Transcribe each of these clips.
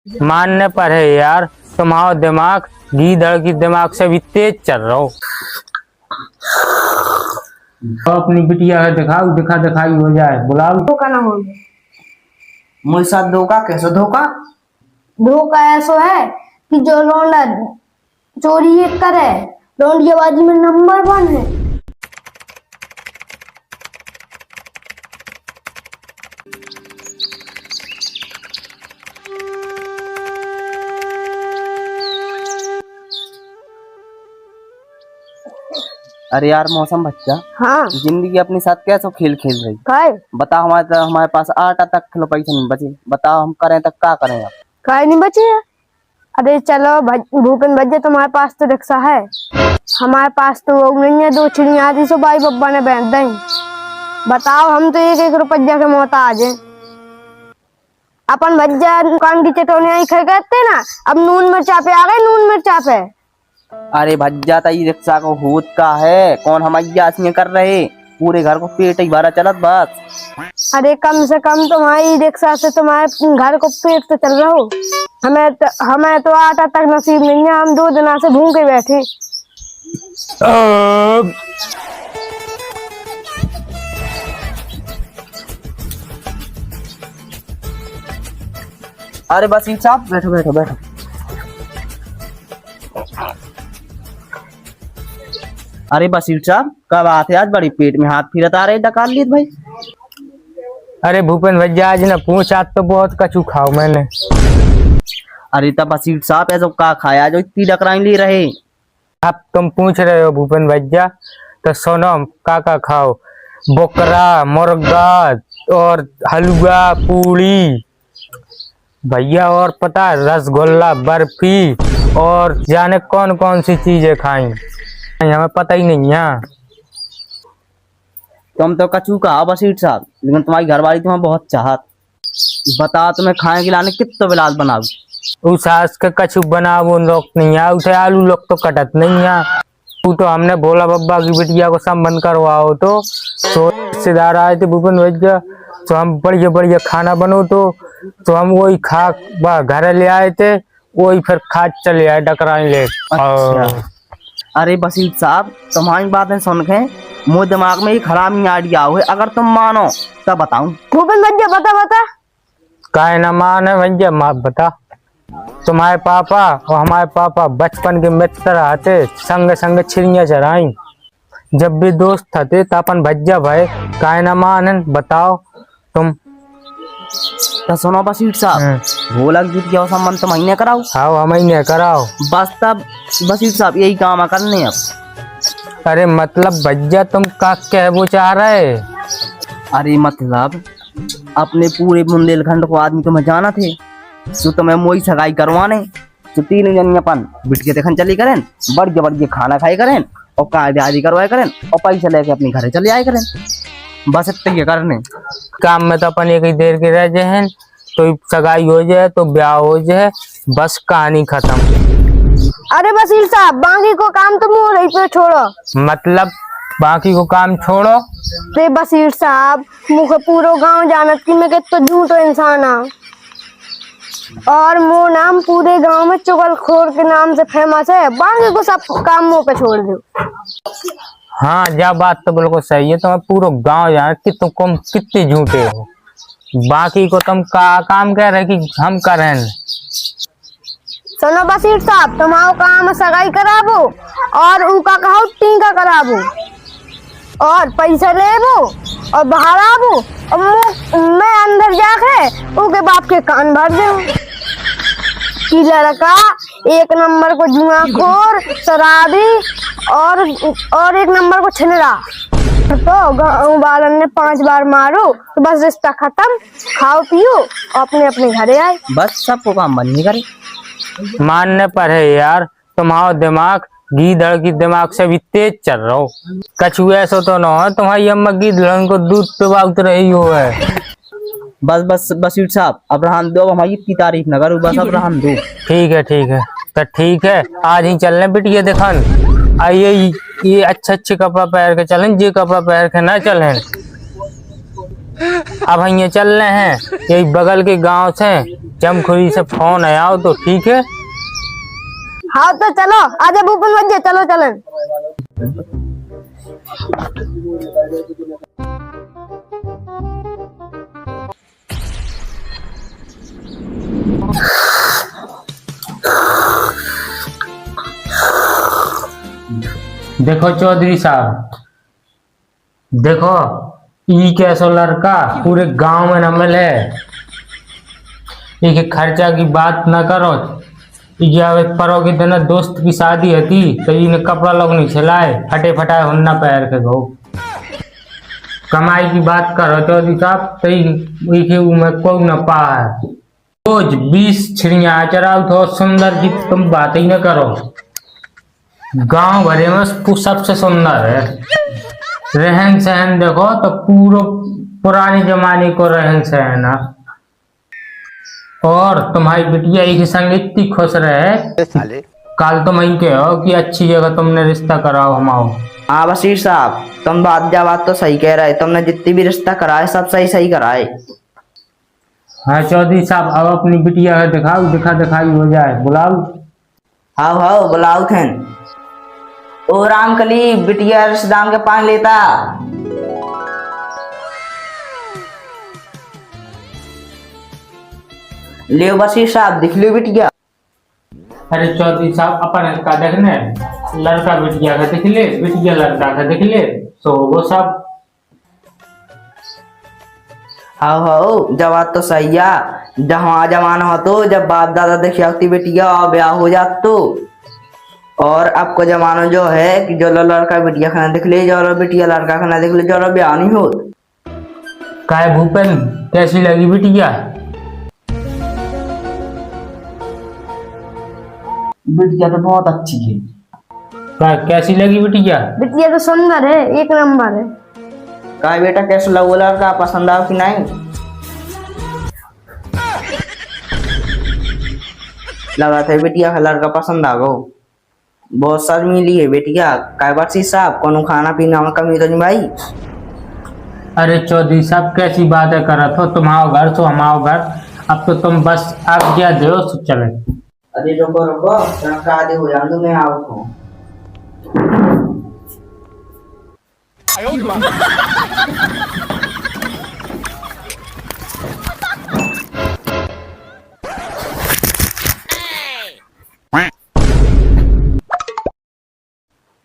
मानने पर है यार, तुम्हारा दिमाग गीदड़ की दिमाग से भी तेज चल रहा हो। तो अपनी बिटिया है दिखाओ, दिखा दिखाई हो जाए, बुलाओ। धोखा ना हो। मेरे साथ धोखा कैसे? धोखा धोखा ऐसा है कि जो लौंडा चोरी एक करे, लौंडियाबाजी में नंबर 1 है। अरे यार मौसम बच्चा, हाँ जिंदगी अपने साथ कैसे खेल खेल रही। काय बता, हमारे पास 8 तक किलो पैसे नहीं बचे। बताओ हम करें तक क्या करें आप? काय नहीं बचे है। अरे चलो भूपेन भैया, तुम्हारे पास तो रिक्शा है, हमारे पास तो वो नहीं है। 2 चिड़िया आदि सो भाई बब्बा ने बैठ दी। बताओ, हम तो 1-1 रुपया के मोहताज है। अपन भज्जा दुकान की चटोनिया ही खरीदते ना, अब नून मिर्चा पे आ गए, नून मिर्चा पे। अरे भज्जा तई रिक्शा को होत का है, कौन हमारी ऐसी कर रहे, पूरे घर को पेट ही भरा चलत बस। अरे कम से कम तुम्हारी रिक्शा से तुम्हारे घर को पेट तो चल रहा हो। हमें तो आटा तक नसीब नहीं है, हम 2 दिन से भूखे बैठे। अरे बस इन साहब, बैठो बैठो बैठो। अरे बसीर साहब, क्या बात है, आज बड़ी पेट में हाथ फिरत आ रहे, डकार लिए भाई। अरे भूपेन भैया, आज ना पूछा तो बहुत कछु खाओ मैंने। अरे तब बसीर साहब ऐसा क्या खाया जो इतनी डकराई ले रहे? अब तुम पूछ रहे हो भूपेन भैया, तो सुनो का खाओ। बकरा, मुर्गा और हलवा पूड़ी भैया, और पता है रसगुल्ला, बर्फी और जाने कौन कौन सी चीजें खाई, हमें पता ही नहीं है। तुम तो कचू कहा बसीर साहब, लेकिन तुम्हारी घरवाली तुम्हें बहुत चाहत। बता, तुम्हें खाने के लाने कितना बिलास बनाओ? उस सास के कछु बनाओ लोग नहीं है, उठे आलू लोग तो कटत नहीं है। तू तो हमने भोला बब्बा की बिटिया को संबंध करवाओ तो रिश्तेदार आए थे भूपेन भैया, तो हम बढ़िया बढ़िया खाना बनो तो हम वही खा घर ले आए थे, वही फिर खा चले आए डकराई ले। अच्छा। अरे बसीर साहब, तुम्हारी बातें सुन के मुझे दिमाग में एक हरामी आइडिया हुए, अगर तुम मानो तब बताऊं। भूपेन भैया बता। काहे ना माने भैया, माँ बता। तुम्हारे पापा और हमारे पापा बचपन के मित्र आते, संग संग छिड़ियाँ चराई, जब भी दोस्त थे तो अपन भज्जा भाई। काहे ना माने, बताओ तुम। तो सुनो बसीर साहब, भोला की क्या संबंध तुम महीने कराओ? आओ हम ही कराओ बस तब बसीर साहब यही काम है करने अब। अरे मतलब भज्जा तुम का कहबो चाह रहे? अरे मतलब अपने पूरे बुंदेलखंड को आदमी तुम्हें जाना थे, तो तुम्हें मोई सगाई करवाने, तो 3 जन अपन बिट के देखन चली करें, बढ़िया बढ़िया खाना खाई करें और कार्ड आदि करवाए करें और पैसा लेके अपने घरे चले आए करें। बस इतने करने काम में तो अपन एक ही देर के रह जाए, तो सगाई हो जाए तो ब्याह हो जाए, बस कहानी खत्म। अरे बसीर साहब, बाकी को काम तो मुँह रही पे छोड़ो। मतलब बाकी को काम छोड़ो? रे बसीर साहब, मुझे पूरा गांव जानत कि मैं कितना झूठो इंसान हूँ, और वो नाम पूरे गांव में चुगलखोर के नाम से फेमस है। बाकी को सब काम मुँह पे छोड़ दो। हाँ, जा बात तो बिल्कुल सही है, तुम्हें पूरा गांव जाने कि तुम कितने झूठे हो। बाकी को तुम का काम कह रहे कि हम करें? सुनो बसीर साहब, तुम्हारा काम सगाई कराबो और उनका कहो टीका कराबो और पैसा लेबो और बाहर आबो, और मैं अंदर जाके उनके बाप के कान भर दूं कि लड़का 1 नंबर को जुआखोर, शराबी और 1 नंबर को छिनरा। तो गाँव वालों ने 5 बार मारो तो बस रिश्ता खत्म, खाओ पियो और अपने अपने घरे आए। बस सबको काम बंद नहीं करे। मानने पर है यार, तुम्हारा दिमाग गीदड़ की दिमाग से भी तेज चल रहा हो। कछु ऐसा तो ना हो तुम्हारी अम्मा गीदड़ को दूध पिलाते रही हो है। बस बसीर साहब, अब रहन दो, हमारी इतनी तारीफ न करो, बस अब रहन दो। ठीक है तो ठीक है, आज ही चलने बिटिया दिखान। आइए, ये अच्छे कपड़ा पहन के चलें, ये कपड़ा पहन के ना चलें। अब हम ये चल रहे हैं, यही बगल के गांव से जमखुरी से फोन आया हो तो ठीक है। हाँ तो चलो आजा भूपन भैया, चलो चलो। देखो चौधरी साहब, देखो ई कैसो लड़का पूरे गांव में न मिले। एक खर्चा की बात न करो। या परो के दिन दोस्त की शादी हती तो इन्हें कपड़ा लोग नहीं छिलाए, फटे फटाए हुन्ना पैर के गो। कमाई की बात करो चौधरी साहब, तो में कोई न पा है। रोज 20 छिड़िया चराओ तो सुंदर की तुम बात ही न करो। गांव भरे में सबसे सुंदर है। रहन सहन देखो तो पूरा पुराने जमाने को रहन सहन है। और तुम्हारी बिटिया एक संग इतनी खुश रहे, कल तुम ही कहो कि अच्छी जगह तुमने रिश्ता कराओ हमाओ। हाँ वसीर साहब, तुम बात तो सही कह रहे। तुमने जितनी भी रिश्ता कराए सब सही कराए। हाँ चौधरी साहब, अब अपनी बिटिया का दिखाओ, दिखाई हो जाए, बुलाओ। हाँ बुलाओ थे। ओ रामकली, बिटिया रिश्तेदार के पान लेता। ले वसीर साहब, दिख लो बिटिया। अरे चौधरी साहब, अपन का देखने लड़का बिटिया का देख ले, बिटिया लड़का का देख ले, तो वो सब। हाँ जवाब तो सही है। जहाँ जमाना हो तो जब बाप दादा देखिया बिटिया और ब्याह हो जात तो। और अब को जमाना जो है कि जो लड़का बिटिया खाना देख ले, जो बिटिया लड़का खाना देख ले, जो ब्याह नहीं हो। काय भूपेन, कैसी लगी बिटिया? बिटिया तो बहुत अच्छी है। काय कैसी लगी बिटिया? बिटिया तो सुंदर है, एक नंबर है। काय बेटा, कैसा लगा लड़का, पसंद आओ कि नहीं? लगा था बिटिया का लड़का पसंद आ गो। बहुत साल मिली है बेटिया। काय बात साहब, कोनो खाना पीना में कमी तो नहीं भाई? अरे चौधरी साहब, कैसी बातें करत हो? तुम्हारा घर तो हमारा घर। अब तो तुम बस आज्ञा दो तो चले। अरे रुको, आधे हो जान मैं आओ तो।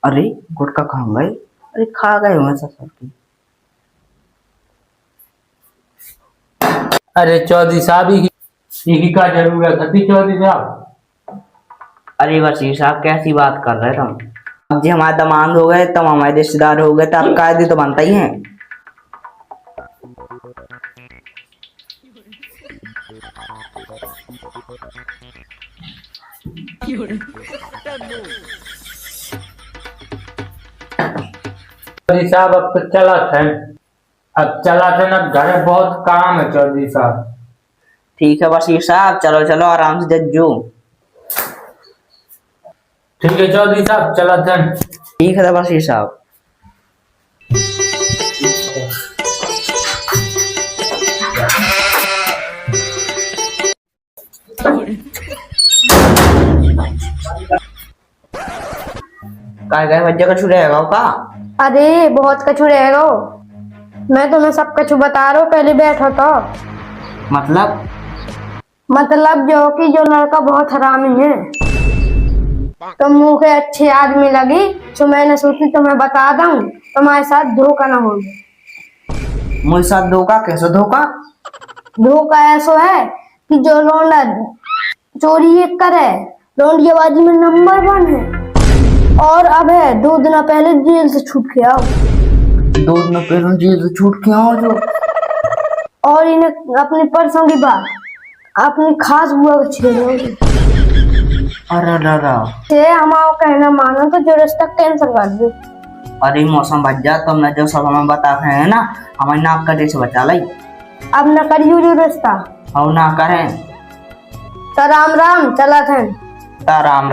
अरे गुटखा खा गए? अरे खा गए हो ऐसा सब? अरे चौधरी साहब, यही का जरूरत थी चौधरी साहब? अरे वसीर साहब, कैसी बात कर रहे तुम? अब जी हमारे दमाद हो गए, तुम हमारे रिश्तेदार हो गए, तो अब कायदे तो बनता ही है। चौधरी साहब, अब तो चला था। ना, घर में बहुत काम है चौधरी साहब। ठीक है वसीर साहब, चलो आराम से जज्जो। ठीक है चौधरी साहब, चला था। ठीक है वसीर साहब। काय गए बच्चे कछु रहेगा का? अरे बहुत कछु रहेगा। मैं तुम्हें सब कछु बता रहा हूँ, पहले बैठो तो। मतलब जो कि जो लड़का बहुत हरामी है, तो मुँह के अच्छे आदमी लगी, तो मैंने सोची तुम्हें बता दूं, तुम्हारे साथ धोखा ना हो। मेरे साथ धोखा? कैसे धोखा? धोखा ऐसा है कि जो लौंडा चोरी एक करे, लौंडियाबाजी में नंबर 1 है। और अब है 2 दिन पहले जेल से छूट के आओ। 2 दिन पहले जेल से छूट के आओ जो? और इन्हें अपनी परसों की बात अपनी खास बुआ को छेड़ोगे। अरे हमारा कहना मानो तो जो रिश्ता कैंसिल कर दो। अरे मौसम बच जा, तुमने जो सब हमें बता है ना, हमारी नाक कटे से बचा लाई। अब न करियो जो रिश्ता। और ना करें तो राम राम, चला थे। राम।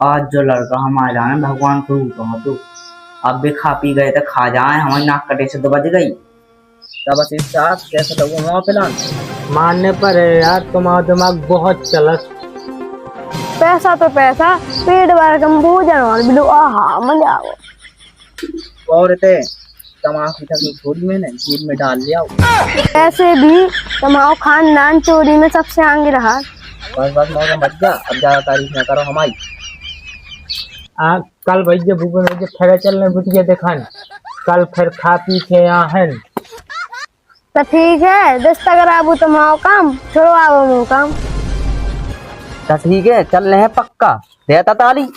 आज जो लड़का हमारे जाने भगवान को तो अब भी खा पी गए तो खा जाए, हमारी नाक कटे से तो बच गई। तब बस इस साथ कैसे लोगों वहां पे मानने पर है यार, तुम्हारा दिमाग बहुत चलत। पैसा तो पैसा, पेट भर के भोजन और बिलो, आहा मजा आओ। और ते तमाकू तक छोड़ी मैंने जेब में डाल लिया। ऐसे भी तुम्हारा खानदान चोरी में सबसे आगे रहा। बस मौका बच गया, अब ज्यादा तारीफ ना करो हमारी। कल भैया भूपेन भैया फिर चलने बिटिया दिखाने, कल फिर खा पी के यहाँ है। तो ठीक है, दस्ता कराबू तुम्हारा काम, छोड़ो आओ मुँह काम। तो ठीक है, चल रहे हैं पक्का, रहता ताली।